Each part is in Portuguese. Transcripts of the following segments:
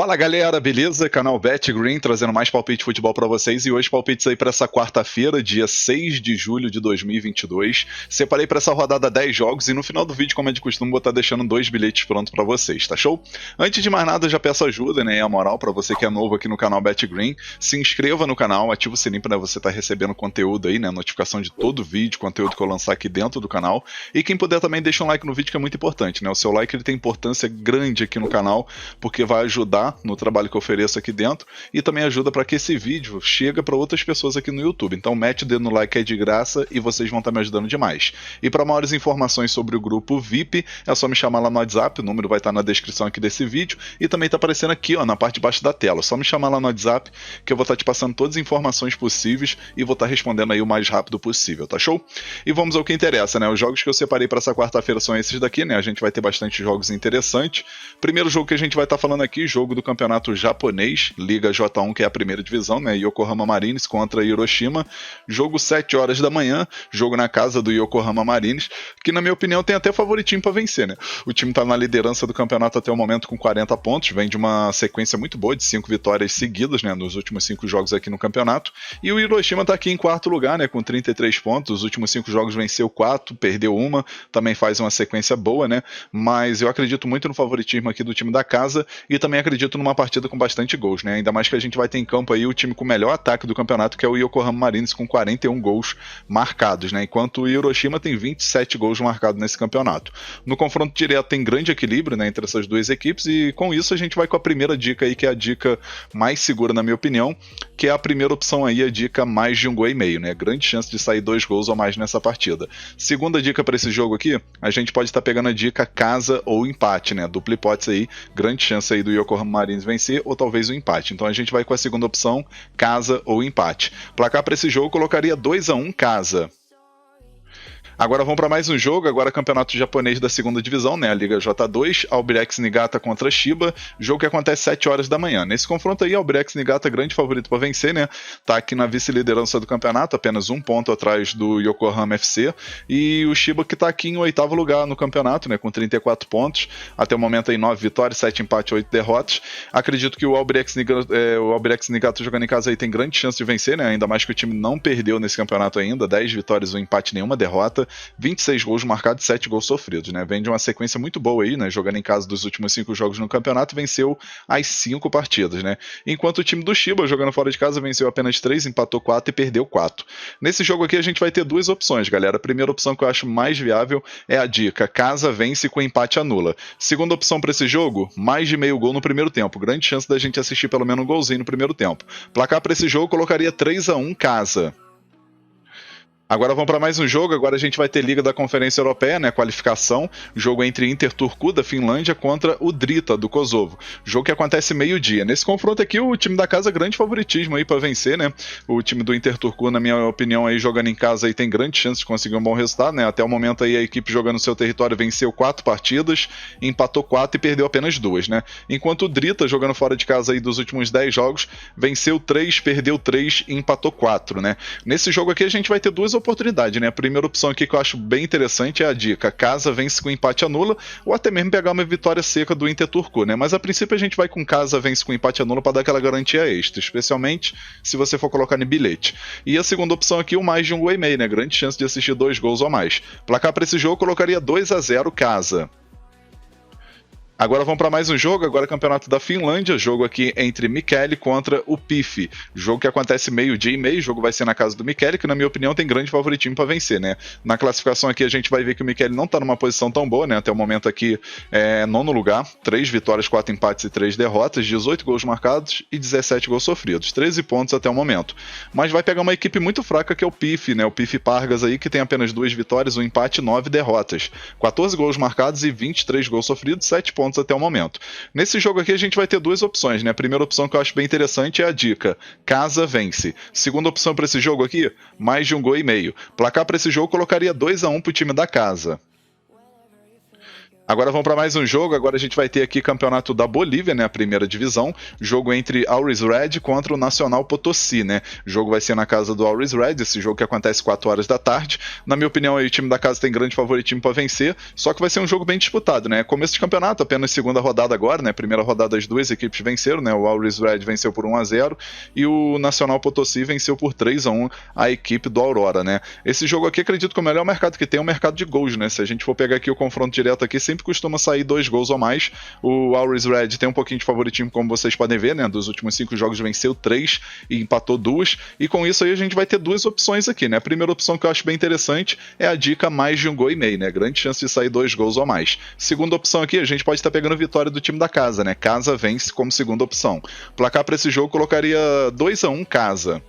Fala galera, beleza? Canal Bet Green trazendo mais palpite de futebol pra vocês e hoje palpites aí pra essa quarta-feira, dia 6 de julho de 2022. Separei pra essa rodada 10 jogos e no final do vídeo, como é de costume, vou estar deixando 2 bilhetes prontos pra vocês, tá show? Antes de mais nada, já peço ajuda, né, e a moral pra você que é novo aqui no canal Bet Green, se inscreva no canal, ativa o sininho pra você estar recebendo conteúdo aí, né, notificação de todo vídeo, conteúdo que eu lançar aqui dentro do canal. E quem puder também deixa um like no vídeo que é muito importante, né? O seu like ele tem importância grande aqui no canal, porque vai ajudar no trabalho que eu ofereço aqui dentro e também ajuda para que esse vídeo chegue para outras pessoas aqui no YouTube. Então mete o dedo no like, é de graça e vocês vão estar me ajudando demais. E para maiores informações sobre o grupo VIP, é só me chamar lá no WhatsApp, o número vai estar na descrição aqui desse vídeo e também está aparecendo aqui, ó, na parte de baixo da tela. É só me chamar lá no WhatsApp que eu vou estar te passando todas as informações possíveis e vou estar respondendo aí o mais rápido possível, tá show? E vamos ao que interessa, né? Os jogos que eu separei para essa quarta-feira são esses daqui, né? A gente vai ter bastante jogos interessantes. Primeiro jogo que a gente vai estar falando aqui, jogo do campeonato japonês, Liga J1, que é a primeira divisão, né? Yokohama Marinos contra Hiroshima. Jogo 7 horas da manhã, jogo na casa do Yokohama Marinos, que na minha opinião tem até favoritinho para vencer, né? O time tá na liderança do campeonato até o momento com 40 pontos, vem de uma sequência muito boa de 5 vitórias seguidas, né? Nos últimos 5 jogos aqui no campeonato. E o Hiroshima tá aqui em quarto lugar, né? Com 33 pontos. Os últimos 5 jogos venceu 4, perdeu uma, também faz uma sequência boa, né? Mas eu acredito muito no favoritismo aqui do time da casa e também acredito numa partida com bastante gols, né? Ainda mais que a gente vai ter em campo aí o time com o melhor ataque do campeonato, que é o Yokohama Marinos, com 41 gols marcados, né? Enquanto o Hiroshima tem 27 gols marcados nesse campeonato. No confronto direto tem grande equilíbrio, né, entre essas duas equipes e com isso a gente vai com a primeira dica aí, que é a dica mais segura na minha opinião, que é a primeira opção aí, a dica mais de 1,5 gol, né? Grande chance de sair 2 gols ou mais nessa partida. Segunda dica para esse jogo aqui, a gente pode estar pegando a dica casa ou empate, né? Dupla hipótese aí, grande chance aí do Yokohama Marinos vencer ou talvez o empate. Então a gente vai com a segunda opção, casa ou empate. Placar para esse jogo colocaria 2-1 casa. Agora vamos para mais um jogo, agora campeonato japonês da segunda divisão, né, a Liga J2, Albirex Niigata contra Chiba, jogo que acontece 7 horas da manhã. Nesse confronto aí, Albirex Niigata grande favorito para vencer, né, tá aqui na vice-liderança do campeonato, apenas 1 ponto atrás do Yokohama FC, e o Chiba que tá aqui em 8º lugar no campeonato, né, com 34 pontos, até o momento aí 9 vitórias, 7 empates, 8 derrotas. Acredito que o Albirex Niigata jogando em casa aí tem grande chance de vencer, né, ainda mais que o time não perdeu nesse campeonato ainda, 10 vitórias, 1 empate, nenhuma derrota. 26 gols marcados e 7 gols sofridos, né? Vem de uma sequência muito boa aí, né? Jogando em casa dos últimos 5 jogos no campeonato, venceu as 5 partidas, né? Enquanto o time do Chiba, jogando fora de casa, venceu apenas 3, empatou 4 e perdeu 4. Nesse jogo aqui a gente vai ter duas opções, galera. A primeira opção que eu acho mais viável é a dica casa vence com empate anula. Segunda opção para esse jogo, mais de meio gol no primeiro tempo. Grande chance da gente assistir pelo menos um golzinho no primeiro tempo. Placar para esse jogo colocaria 3-1 casa. Agora vamos para mais um jogo, agora a gente vai ter Liga da Conferência Europeia, né, qualificação, jogo entre Inter Turku da Finlândia contra o Drita do Kosovo, jogo que acontece meio-dia. Nesse confronto aqui o time da casa grande favoritismo aí para vencer, né, o time do Inter Turku, na minha opinião, aí jogando em casa aí tem grande chance de conseguir um bom resultado, né, até o momento aí a equipe jogando no seu território venceu 4 partidas, empatou 4 e perdeu apenas 2, né, enquanto o Drita jogando fora de casa aí dos últimos 10 jogos, venceu 3, perdeu 3 e empatou 4, né. Nesse jogo aqui a gente vai ter duas oportunidade, né? A primeira opção aqui que eu acho bem interessante é a dica casa vence com empate anula, ou até mesmo pegar uma vitória seca do Inter Turku, né? Mas a princípio a gente vai com casa vence com empate anula para dar aquela garantia extra, especialmente se você for colocar no bilhete. E a segunda opção aqui, o mais de 1,5 gol, né? Grande chance de assistir 2 gols ou mais. Placar para esse jogo colocaria 2-0 casa. Agora vamos para mais um jogo, agora campeonato da Finlândia, jogo aqui entre Mikkeli contra o PIF, jogo que acontece meio-dia e meio, o jogo vai ser na casa do Mikkeli, que na minha opinião tem grande favoritismo para vencer, né? Na classificação aqui a gente vai ver que o Mikkeli não tá numa posição tão boa, né? Até o momento aqui é 9º lugar, 3 vitórias, 4 empates e 3 derrotas, 18 gols marcados e 17 gols sofridos, 13 pontos até o momento. Mas vai pegar uma equipe muito fraca que é o PIF, né? O PIF Pargas aí, que tem apenas 2 vitórias, 1 empate e 9 derrotas, 14 gols marcados e 23 gols sofridos, 7 pontos até o momento. Nesse jogo aqui a gente vai ter duas opções, né? A primeira opção que eu acho bem interessante é a dica casa vence. Segunda opção para esse jogo aqui, mais de 1,5 gol. Placar para esse jogo colocaria 2-1 para o time da casa. Agora vamos para mais um jogo. Agora a gente vai ter aqui campeonato da Bolívia, né? A primeira divisão. Jogo entre Always Red contra o Nacional Potosí, né? O jogo vai ser na casa do Always Red. Esse jogo que acontece 4 horas da tarde. Na minha opinião, aí, o time da casa tem grande favoritismo para vencer. Só que vai ser um jogo bem disputado, né? Começo de campeonato, apenas segunda rodada agora, né? Primeira rodada as duas equipes venceram, né? O Always Red venceu por 1-0 e o Nacional Potosí venceu por 3-1 a equipe do Aurora, né? Esse jogo aqui acredito que o melhor mercado que tem é o mercado de gols, né? Se a gente for pegar aqui o confronto direto aqui, sempre costuma sair 2 gols ou mais. O Always Red tem um pouquinho de favoritismo, como vocês podem ver, né? Dos últimos 5 jogos venceu 3 e empatou 2. E com isso aí a gente vai ter 2 opções aqui, né? A primeira opção que eu acho bem interessante é a dica mais de 1 gol e meio, né? Grande chance de sair 2 gols ou mais. Segunda opção aqui, a gente pode estar pegando vitória do time da casa, né? Casa vence como segunda opção. Placar para esse jogo colocaria 2-1 casa.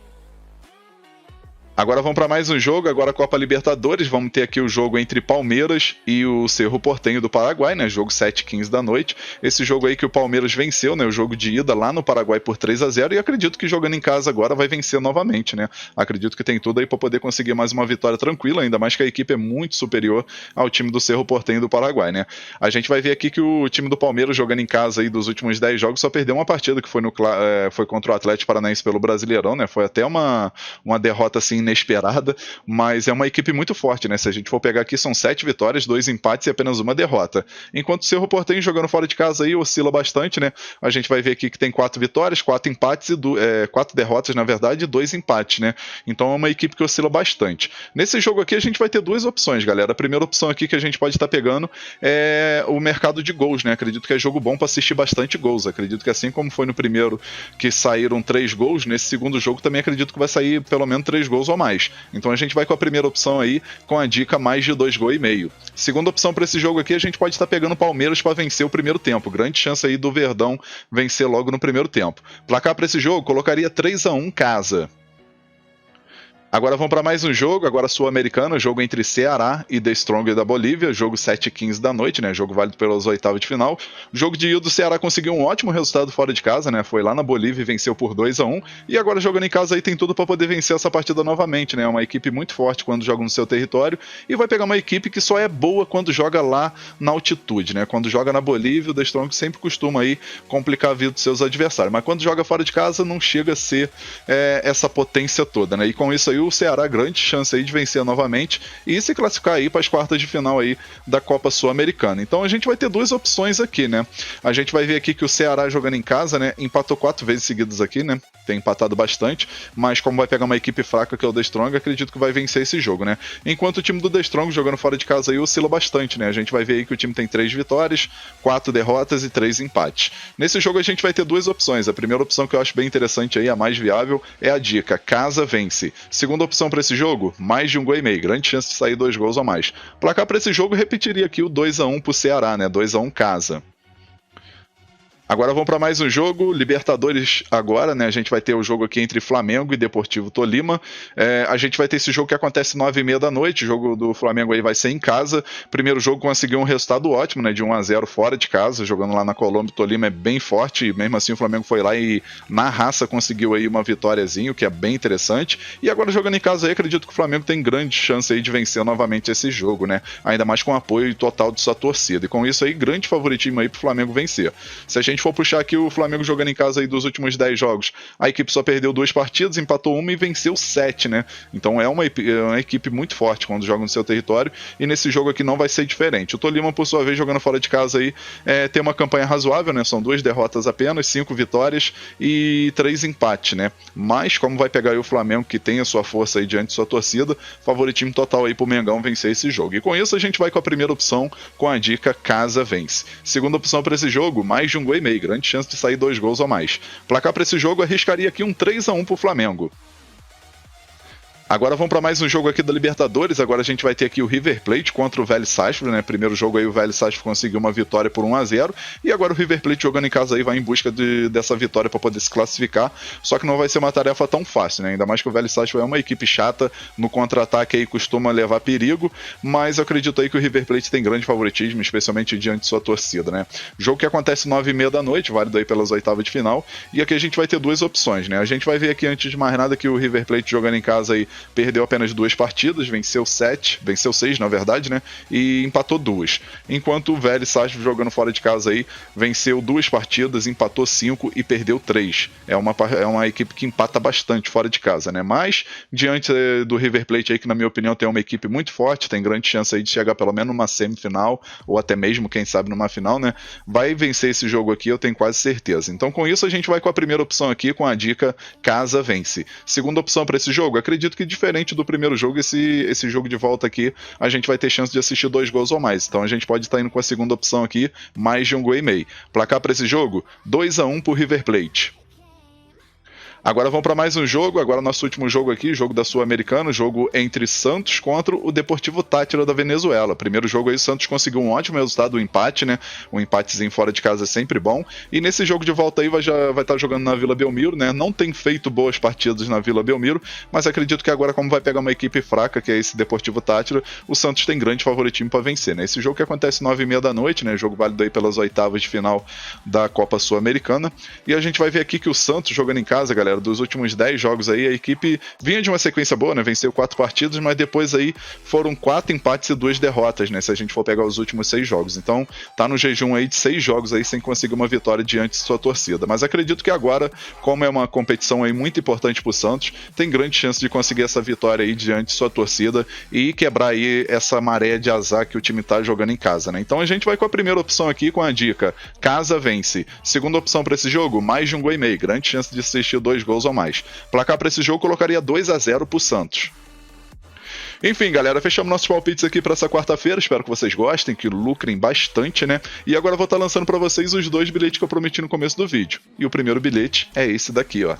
Agora vamos para mais um jogo, agora Copa Libertadores, vamos ter aqui o jogo entre Palmeiras e o Cerro Porteño do Paraguai, né, jogo 7h15 da noite, esse jogo aí que o Palmeiras venceu, né, o jogo de ida lá no Paraguai por 3-0 e acredito que jogando em casa agora vai vencer novamente, né, acredito que tem tudo aí para poder conseguir mais uma vitória tranquila, ainda mais que a equipe é muito superior ao time do Cerro Porteño do Paraguai, né. A gente vai ver aqui que o time do Palmeiras jogando em casa aí dos últimos 10 jogos só perdeu uma partida que foi, foi contra o Atlético Paranaense pelo Brasileirão, né, foi até uma derrota assim inesperada, mas é uma equipe muito forte, né? Se a gente for pegar aqui, são 7 vitórias, 2 empates e apenas uma derrota. Enquanto o Cerro Porteño jogando fora de casa aí oscila bastante, né? A gente vai ver aqui que tem 4 vitórias, 4 empates e 4 derrotas, na verdade, e 2 empates, né? Então é uma equipe que oscila bastante. Nesse jogo aqui a gente vai ter 2 opções, galera. A primeira opção aqui que a gente pode estar pegando é o mercado de gols, né? Acredito que é jogo bom para assistir bastante gols. Acredito que assim como foi no primeiro que saíram 3 gols, nesse segundo jogo também acredito que vai sair pelo menos 3 gols ou mais. Então a gente vai com a primeira opção aí, com a dica mais de 2 gols e meio. Segunda opção para esse jogo aqui, a gente pode estar pegando o Palmeiras para vencer o primeiro tempo. Grande chance aí do Verdão vencer logo no primeiro tempo. Placar para esse jogo, colocaria 3-1 casa. Agora vamos para mais um jogo, agora sul-americano, jogo entre Ceará e The Strong da Bolívia, jogo 7h15 da noite, né, jogo válido pelas oitavas de final. Jogo de ida do Ceará conseguiu um ótimo resultado fora de casa, né, foi lá na Bolívia e venceu por 2-1, e agora jogando em casa aí tem tudo para poder vencer essa partida novamente, né, é uma equipe muito forte quando joga no seu território, e vai pegar uma equipe que só é boa quando joga lá na altitude, né, quando joga na Bolívia, o The Strong sempre costuma aí complicar a vida dos seus adversários, mas quando joga fora de casa não chega a ser essa potência toda, né, e com isso aí o Ceará grande chance aí de vencer novamente e se classificar aí para as quartas de final aí da Copa Sul-Americana. Então a gente vai ter 2 opções aqui, né? A gente vai ver aqui que o Ceará jogando em casa, né, empatou 4 vezes seguidas aqui, né? Tem empatado bastante, mas como vai pegar uma equipe fraca que é o The Strong, acredito que vai vencer esse jogo, né? Enquanto o time do The Strong jogando fora de casa aí oscila bastante, né? A gente vai ver aí que o time tem 3 vitórias, 4 derrotas e 3 empates. Nesse jogo a gente vai ter 2 opções. A primeira opção que eu acho bem interessante aí, a mais viável, é a dica casa vence. Segunda opção para esse jogo, mais de 1 gol e meio, grande chance de sair 2 gols ou mais. Placar para esse jogo repetiria aqui o 2-1 pro Ceará, né? 2-1 casa. Agora vamos para mais um jogo, Libertadores agora, né? A gente vai ter o jogo aqui entre Flamengo e Deportivo Tolima. A gente vai ter esse jogo que acontece 9h30 da noite, o jogo do Flamengo aí vai ser em casa. Primeiro jogo conseguiu um resultado ótimo, né? De 1-0 fora de casa, jogando lá na Colômbia. O Tolima é bem forte, e mesmo assim o Flamengo foi lá e na raça conseguiu aí uma vitóriazinha, o que é bem interessante. E agora jogando em casa aí, acredito que o Flamengo tem grande chance aí de vencer novamente esse jogo, né? Ainda mais com o apoio total de sua torcida. E com isso aí, grande favoritismo aí pro Flamengo vencer. Se a gente for puxar aqui o Flamengo jogando em casa aí dos últimos 10 jogos, a equipe só perdeu 2 partidas, empatou 1 e venceu 7, né? Então é uma equipe muito forte quando joga no seu território, e nesse jogo aqui não vai ser diferente. O Tolima, por sua vez, jogando fora de casa aí, tem uma campanha razoável, né? São 2 derrotas apenas, 5 vitórias e 3 empates, né? Mas como vai pegar aí o Flamengo, que tem a sua força aí diante de sua torcida, favoritismo total aí pro Mengão vencer esse jogo. E com isso a gente vai com a primeira opção, com a dica casa vence. Segunda opção para esse jogo, mais de 1 gol e meio, grande chance de sair 2 gols ou mais. Placar para esse jogo, arriscaria aqui um 3-1 pro Flamengo. Agora vamos para mais um jogo aqui da Libertadores. Agora a gente vai ter aqui o River Plate contra o Vélez Sarsfield, né? Primeiro jogo aí o Vélez Sarsfield conseguiu uma vitória por 1-0 e agora o River Plate jogando em casa aí vai em busca dessa vitória para poder se classificar. Só que não vai ser uma tarefa tão fácil, né? Ainda mais que o Vélez Sarsfield é uma equipe chata, no contra-ataque aí costuma levar perigo, mas eu acredito aí que o River Plate tem grande favoritismo, especialmente diante de sua torcida, né? Jogo que acontece 9h30 da noite, válido aí pelas oitavas de final, e aqui a gente vai ter 2 opções, né? A gente vai ver aqui antes de mais nada que o River Plate jogando em casa aí perdeu apenas 2 partidas, venceu 6 na verdade, né, e empatou 2. Enquanto o Vélez Sarsfield, jogando fora de casa aí, venceu 2 partidas, empatou 5 e perdeu 3. É uma equipe que empata bastante fora de casa, né, mas diante do River Plate aí, que na minha opinião tem uma equipe muito forte, tem grande chance aí de chegar pelo menos numa semifinal, ou até mesmo, quem sabe, numa final, né, vai vencer esse jogo aqui, eu tenho quase certeza. Então com isso a gente vai com a primeira opção aqui, com a dica Casa Vence. Segunda opção para esse jogo, acredito que diferente do primeiro jogo, esse jogo de volta aqui, a gente vai ter chance de assistir 2 gols ou mais. Então a gente pode estar indo com a segunda opção aqui, mais de 1 gol e meio. Placar para esse jogo, 2-1 pro River Plate. Agora vamos para mais um jogo, agora nosso último jogo aqui, jogo da Sul-Americana, jogo entre Santos contra o Deportivo Táchira da Venezuela. Primeiro jogo aí o Santos conseguiu um ótimo resultado, um empate, né? Um empatezinho fora de casa é sempre bom. E nesse jogo de volta aí já vai estar jogando na Vila Belmiro, né? Não tem feito boas partidas na Vila Belmiro, mas acredito que agora, como vai pegar uma equipe fraca, que é esse Deportivo Táchira, o Santos tem grande favoritismo para vencer, né? Esse jogo que acontece 9h30 da noite, né? Jogo válido aí pelas oitavas de final da Copa Sul-Americana. E a gente vai ver aqui que o Santos, jogando em casa, galera, dos últimos 10 jogos aí, a equipe vinha de uma sequência boa, né? Venceu 4 partidas, mas depois aí foram 4 empates e 2 derrotas, né? Se a gente for pegar os últimos 6 jogos. Então, tá no jejum aí de 6 jogos aí sem conseguir uma vitória diante de sua torcida. Mas acredito que agora, como é uma competição aí muito importante pro Santos, tem grande chance de conseguir essa vitória aí diante de sua torcida e quebrar aí essa maré de azar que o time tá jogando em casa, né? Então a gente vai com a primeira opção aqui, com a dica Casa Vence. Segunda opção para esse jogo, mais de 1 gol e meio. Grande chance de assistir 2 gols ou mais. Placar para esse jogo colocaria 2-0 pro Santos. Enfim, galera, fechamos nossos palpites aqui para essa quarta-feira. Espero que vocês gostem, que lucrem bastante, né? E agora eu vou estar lançando para vocês os 2 bilhetes que eu prometi no começo do vídeo. E o primeiro bilhete é esse daqui, ó.